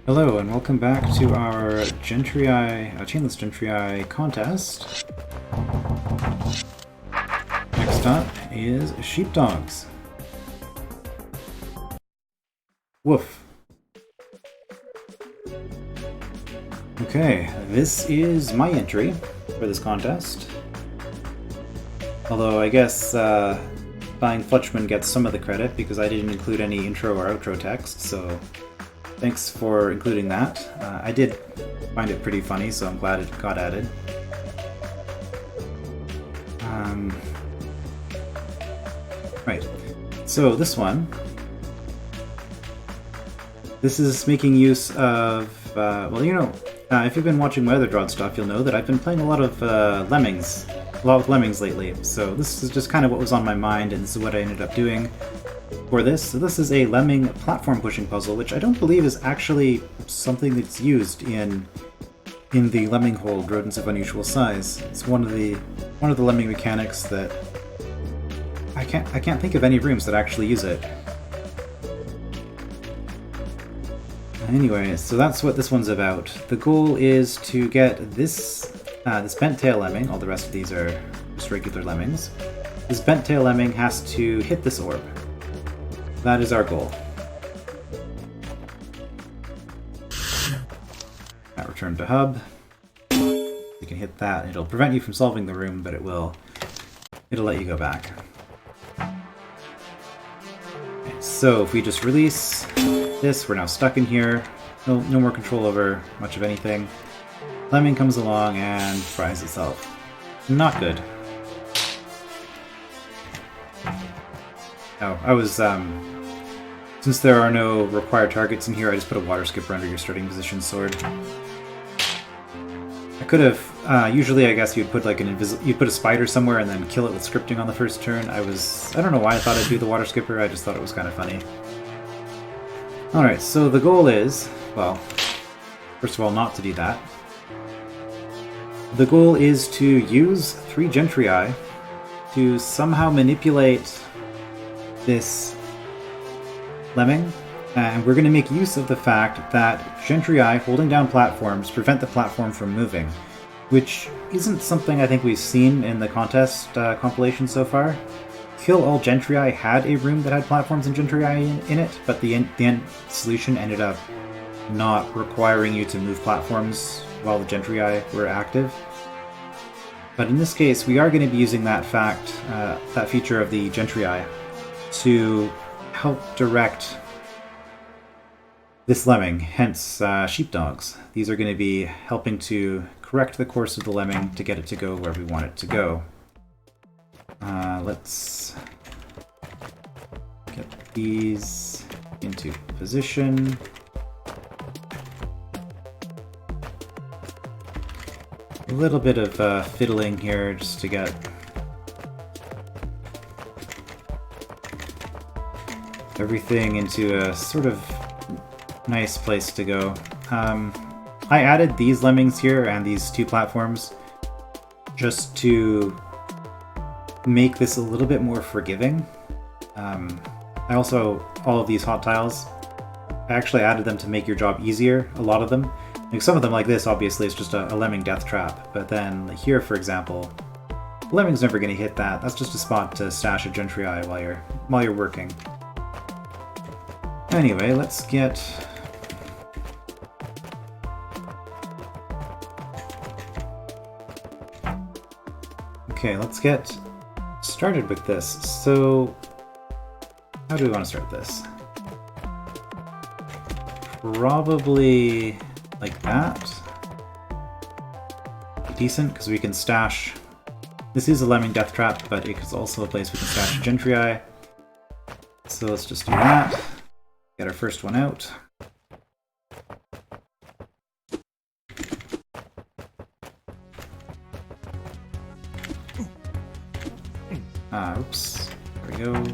Hello and welcome back to our gentryii, chainless gentryii contest. Next up is Sheepdogs. Woof. Okay, this is my entry for this contest. Although I guess Dying Flutchman gets some of the credit because I didn't include any intro or outro text, so thanks for including that. I did find it pretty funny, so I'm glad it got added. Right, so this one, this is making use of, if you've been watching my other DROD stuff, you'll know that I've been playing a lot of lemmings, with lemmings lately. So this is just kind of what was on my mind, and this is what I ended up doing for this. So this is a lemming platform pushing puzzle, which I don't believe is actually something that's used in the lemming hold, Rodents of Unusual Size. It's one of the lemming mechanics that I can't think of any rooms that actually use it. Anyway, so that's what this one's about. The goal is to get this bent tail lemming. All the rest of these are just regular lemmings. This bent tail lemming has to hit this orb. That is our goal. Now return to hub. You can hit that. It'll prevent you from solving the room, but it'll let you go back. Okay, so if we just release this, we're now stuck in here. No more control over much of anything. Lemming comes along and fries itself. Not good. Oh, I was, since there are no required targets in here, I just put a water skipper under your starting position sword. I could have, usually I guess you'd put like you'd put a spider somewhere and then kill it with scripting on the first turn. I don't know why I thought I'd do the water skipper, I just thought it was kind of funny. Alright, so the goal is, well, first of all, not to do that. The goal is to use 3 gentryii to somehow manipulate this lemming, and we're going to make use of the fact that gentryii holding down platforms prevent the platform from moving, which isn't something I think we've seen in the contest compilation so far. Kill All Gentryii had a room that had platforms and gentryii in it, but the end solution ended up not requiring you to move platforms while the gentryii were active. But in this case, we are going to be using that feature of the gentryii to help direct this lemming, hence Sheepdogs. These are going to be helping to correct the course of the lemming to get it to go where we want it to go. Let's get these into position. A little bit of fiddling here just to get everything into a sort of nice place to go. I added these lemmings here and these 2 platforms just to make this a little bit more forgiving. I also, all of these hot tiles, I actually added them to make your job easier, a lot of them. Like some of them, like this, obviously, it's just a lemming death trap, but then like here, for example, the lemming's never going to hit that. That's just a spot to stash a gentryii while you're working. Anyway, let's get... Okay, let's get started with this. So, how do we want to start this? Probably like that. Decent, because we can stash... This is a lemming death trap, but it's also a place we can stash a gentryii. So let's just do that. Get our first one out. Oops. There we go.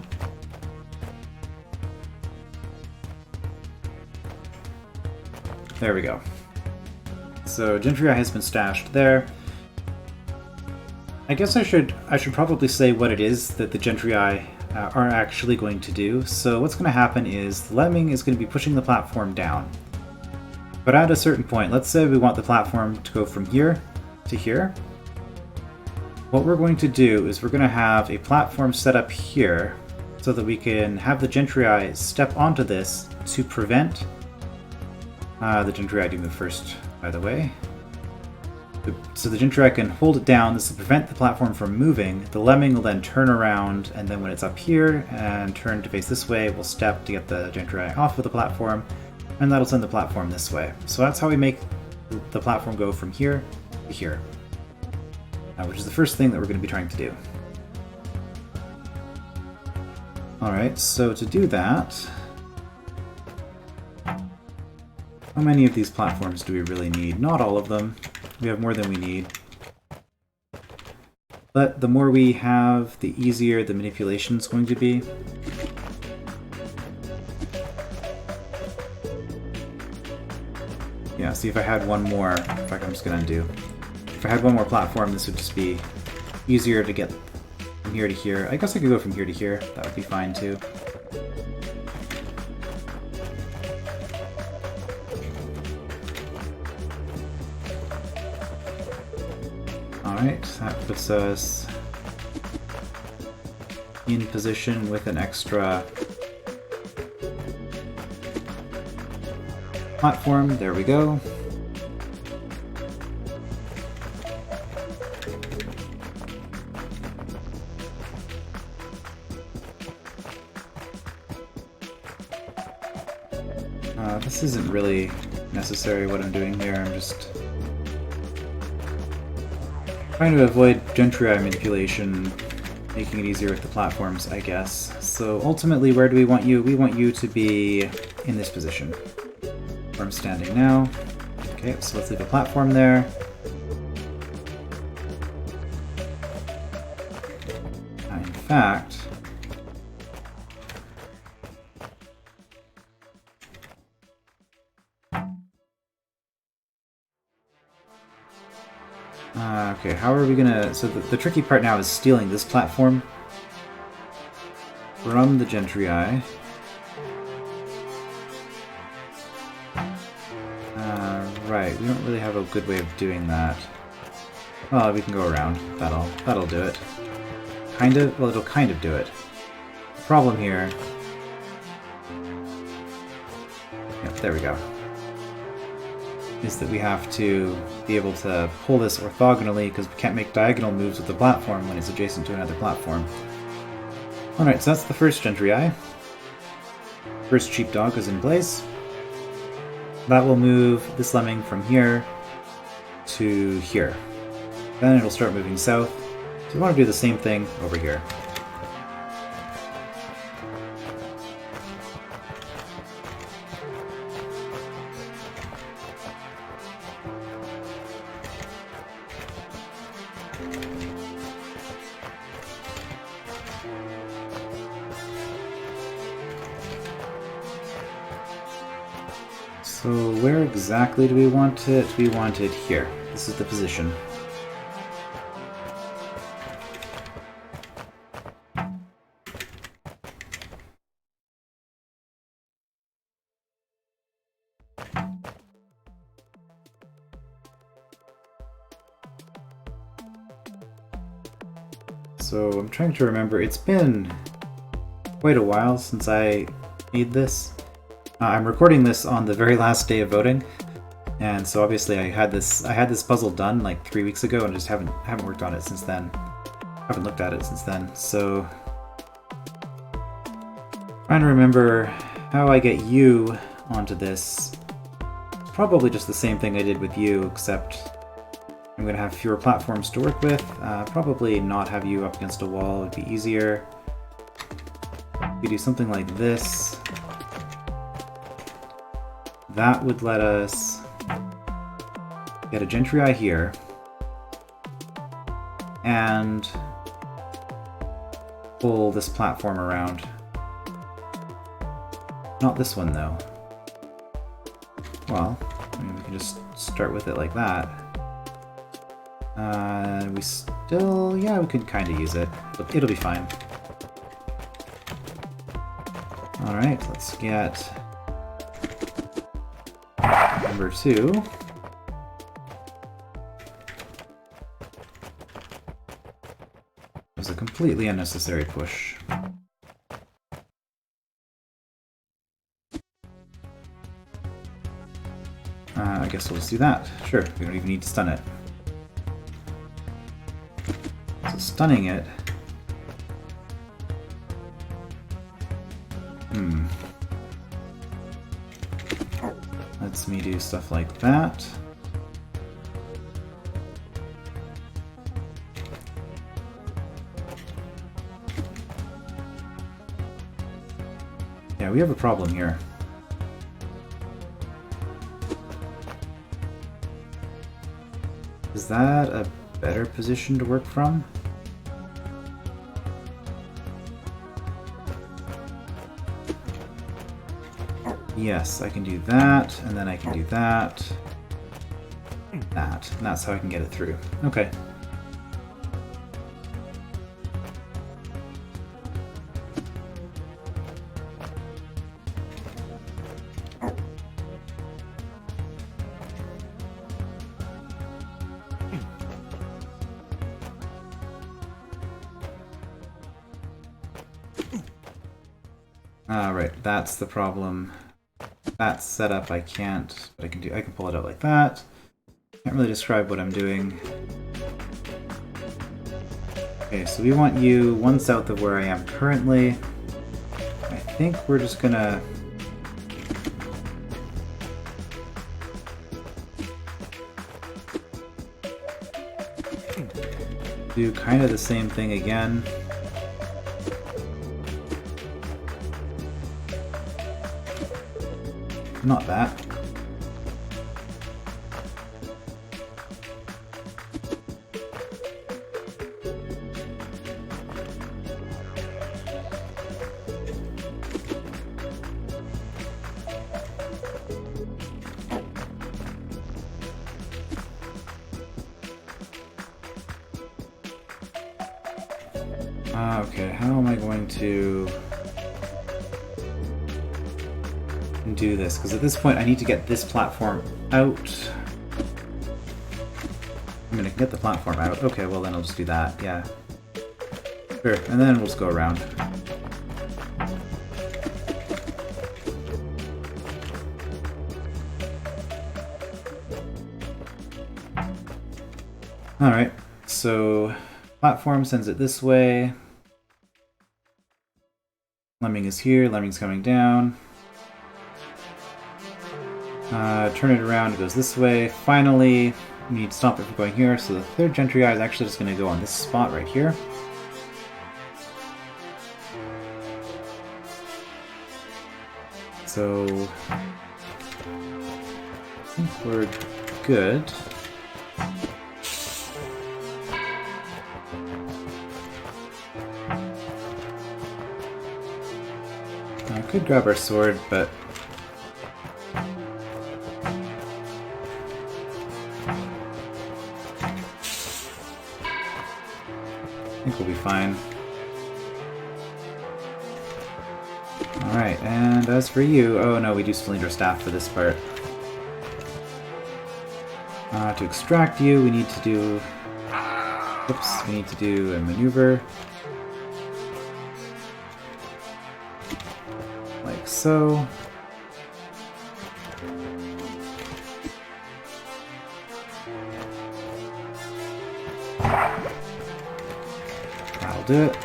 There we go. So gentryii has been stashed there. I guess I should probably say what it is that the gentryii are actually going to do. So what's going to happen is the lemming is going to be pushing the platform down. But at a certain point, let's say we want the platform to go from here to here. What we're going to do is we're going to have a platform set up here so that we can have the gentryii step onto this to prevent the gentryii to move first, by the way. So the gentryii can hold it down. This will prevent the platform from moving. The lemming will then turn around, and then when it's up here and turn to face this way, we'll step to get the gentryii off of the platform, and that'll send the platform this way. So that's how we make the platform go from here to here, which is the first thing that we're going to be trying to do. Alright, so to do that, how many of these platforms do we really need? Not all of them. We have more than we need. But the more we have, the easier the manipulation is going to be. Yeah, see if I had one more, in fact I'm just going to undo. If I had one more platform, this would just be easier to get from here to here. I guess I could go from here to here, that would be fine too. Alright, that puts us in position with an extra platform. There we go. This isn't really necessary what I'm doing here. I'm just trying to avoid gentryii manipulation, making it easier with the platforms, I guess. So ultimately, where do we want you? We want you to be in this position, where I'm standing now. Okay, so let's leave a platform there. In fact, okay, how are we gonna... So the tricky part now is stealing this platform from the gentryii. Right, we don't really have a good way of doing that. Well, we can go around. That'll do it. Kind of? Well, it'll kind of do it. The problem here... Yep, there we go. Is that we have to be able to pull this orthogonally because we can't make diagonal moves with the platform when it's adjacent to another platform. Alright, so that's the first gentryii. First sheepdog is in place. That will move this lemming from here to here. Then it'll start moving south. So we want to do the same thing over here. So where exactly do we want it? We want it here. This is the position. So I'm trying to remember, it's been quite a while since I made this. I'm recording this on the very last day of voting, and so obviously I had this puzzle done like 3 weeks ago and just haven't worked on it since then. Haven't looked at it since then. So trying to remember how I get you onto this. Probably just the same thing I did with you, except I'm going to have fewer platforms to work with. Probably not have you up against a wall would be easier. We do something like this. That would let us get a gentryii here and pull this platform around. Not this one though. Well, I mean, we can just start with it like that. We still, yeah, we could kind of use it. It'll be fine. Alright, let's get Number 2. Was a completely unnecessary push. I guess we'll just do that. Sure, we don't even need to stun it. So stunning it... lets me do stuff like that. Yeah, we have a problem here. Is that a better position to work from? Yes, I can do that, and then I can do that. That. And that's how I can get it through. Okay. Right, that's the problem. That's set up, I can't, but I can pull it out like that. Can't really describe what I'm doing. Okay, so we want you one south of where I am currently. I think we're just gonna... do kind of the same thing again. Not that. Okay, how am I going to do this? Because at this point I need to get this platform out. I mean, I can get the platform out. Okay, well then I'll just do that, yeah. Sure, and then we'll just go around. Alright, so platform sends it this way. Lemming is here, lemming's coming down. Turn it around, it goes this way. Finally, we need to stop it from going here, so the third gentryii is actually just going to go on this spot right here. So, I think we're good. I could grab our sword, but I think we'll be fine. Alright, and as for you... oh no, we do still need our staff for this part. To extract you, we need to do... oops, we need to do a maneuver. Like so. That'll do it.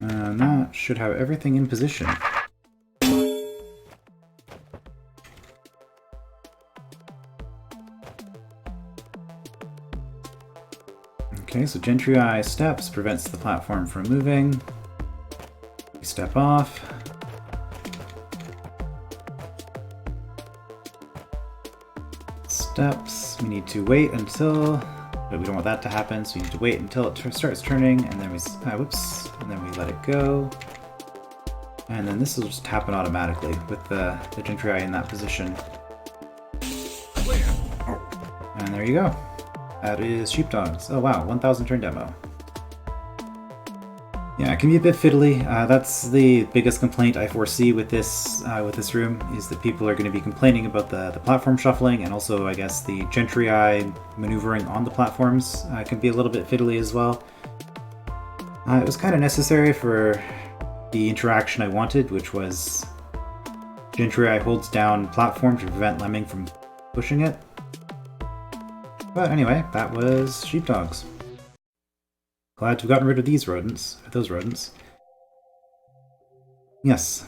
And that should have everything in position. Okay, so gentryii steps prevents the platform from moving. We step off. Steps. We need to wait until... but we don't want that to happen, so we need to wait until it starts turning, and then we... whoops. And then we let it go. And then this will just happen automatically with the gentryii in that position. And there you go. That is Sheepdogs. Oh wow, 1000 turn demo. Yeah, it can be a bit fiddly. That's the biggest complaint I foresee with this room, is that people are going to be complaining about the platform shuffling, and also, I guess, the gentryii maneuvering on the platforms can be a little bit fiddly as well. It was kind of necessary for the interaction I wanted, which was gentryii holds down platform to prevent lemming from pushing it. But anyway, that was Sheepdogs. Glad to have gotten rid of those rodents. Yes.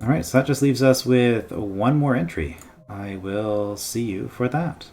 Alright, so that just leaves us with one more entry. I will see you for that.